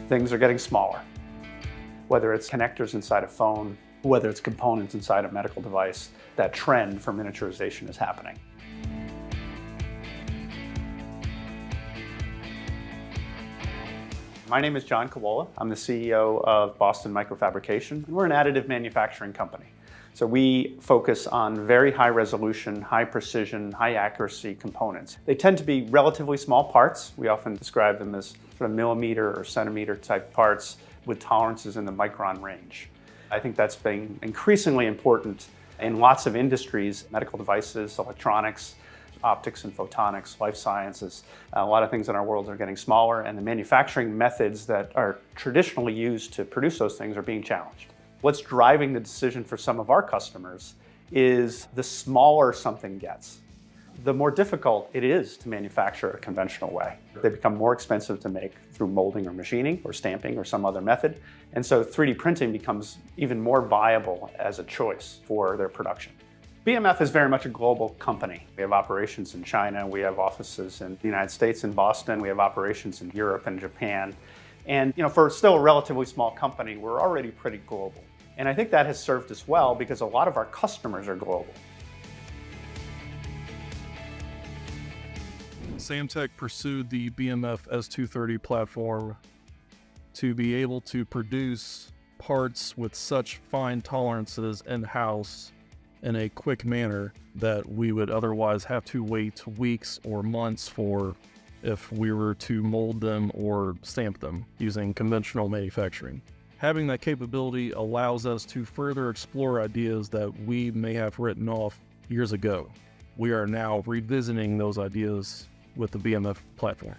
Things are getting smaller. Whether it's connectors inside a phone, whether it's components inside a medical device, that trend for miniaturization is happening. My name is John Kawola. I'm the CEO of Boston Microfabrication. We're an additive manufacturing company. So we focus on very high resolution, high precision, high accuracy components. They tend to be relatively small parts. We often describe them as sort of millimeter or centimeter type parts with tolerances in the micron range. I think that's been increasingly important in lots of industries, medical devices, electronics, optics and photonics, life sciences. A lot of things in our world are getting smaller, and the manufacturing methods that are traditionally used to produce those things are being challenged. What's driving the decision for some of our customers is the smaller something gets, the more difficult it is to manufacture a conventional way. They become more expensive to make through molding or machining or stamping or some other method. And so 3D printing becomes even more viable as a choice for their production. BMF is very much a global company. We have operations in China, we have offices in the United States, in Boston, we have operations in Europe and Japan. And for still a relatively small company, we're already pretty global. And I think that has served us well because a lot of our customers are global. Samtec pursued the BMF S230 platform to be able to produce parts with such fine tolerances in-house in a quick manner that we would otherwise have to wait weeks or months for if we were to mold them or stamp them using conventional manufacturing. Having that capability allows us to further explore ideas that we may have written off years ago. We are now revisiting those ideas with the BMF platform.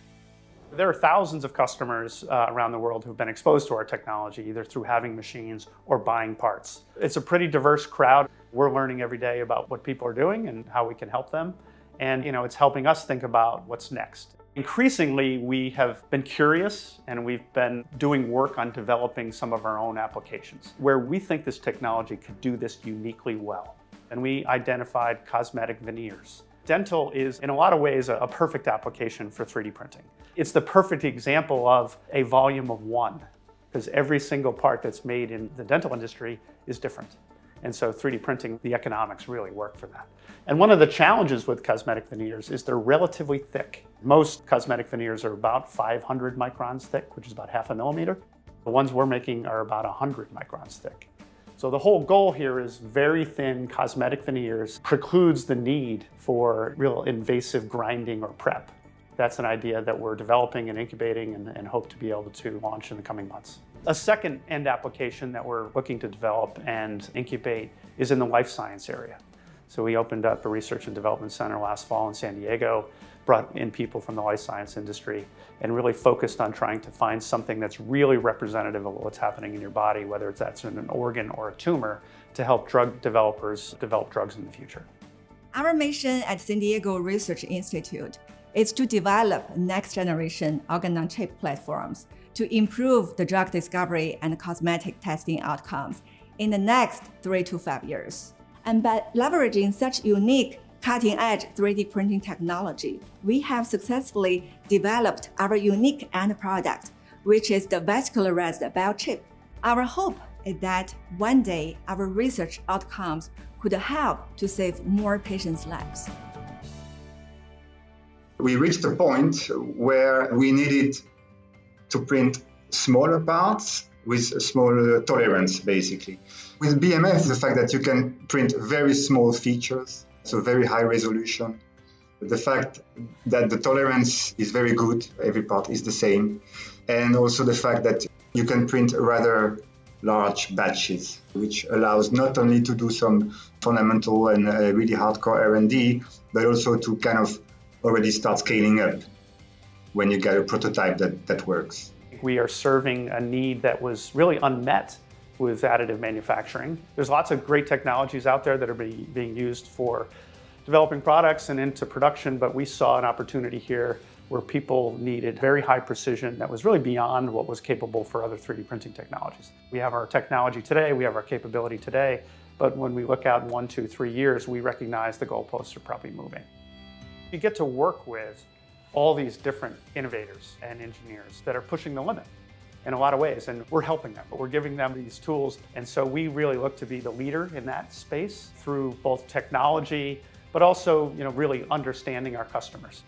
There are thousands of customers around the world who've been exposed to our technology, either through having machines or buying parts. It's a pretty diverse crowd. We're learning every day about what people are doing and how we can help them. And it's helping us think about what's next. Increasingly, we have been curious and we've been doing work on developing some of our own applications where we think this technology could do this uniquely well. And we identified cosmetic veneers. Dental is, in a lot of ways, a perfect application for 3D printing. It's the perfect example of a volume of one, because every single part that's made in the dental industry is different. And so 3D printing, the economics really work for that. And one of the challenges with cosmetic veneers is they're relatively thick. Most cosmetic veneers are about 500 microns thick, which is about half a millimeter. The ones we're making are about 100 microns thick. So the whole goal here is very thin cosmetic veneers precludes the need for real invasive grinding or prep. That's an idea that we're developing and incubating and hope to be able to launch in the coming months. A second end application that we're looking to develop and incubate is in the life science area. So we opened up a research and development center last fall in San Diego, brought in people from the life science industry, and really focused on trying to find something that's really representative of what's happening in your body, whether that's in an organ or a tumor, to help drug developers develop drugs in the future. Our mission at San Diego Research Institute is to develop next-generation organ-on-chip platforms to improve the drug discovery and cosmetic testing outcomes in the next 3 to 5 years. And by leveraging such unique cutting-edge 3D printing technology, we have successfully developed our unique end product, which is the vascularized biochip. Our hope is that one day our research outcomes could help to save more patients' lives. We reached a point where we needed to print smaller parts with a smaller tolerance, basically. With BMF, the fact that you can print very small features, so very high resolution, the fact that the tolerance is very good, every part is the same, and also the fact that you can print rather large batches, which allows not only to do some fundamental and really hardcore R&D, but also to kind of already start scaling up when you get a prototype that works. We are serving a need that was really unmet with additive manufacturing. There's lots of great technologies out there that are being used for developing products and into production, but we saw an opportunity here where people needed very high precision that was really beyond what was capable for other 3D printing technologies. We have our technology today, we have our capability today, but when we look out in 1, 2, 3 years, we recognize the goalposts are probably moving. You get to work with all these different innovators and engineers that are pushing the limit. in a lot of ways, and we're helping them, but we're giving them these tools. And so we really look to be the leader in that space through both technology, but also, really understanding our customers.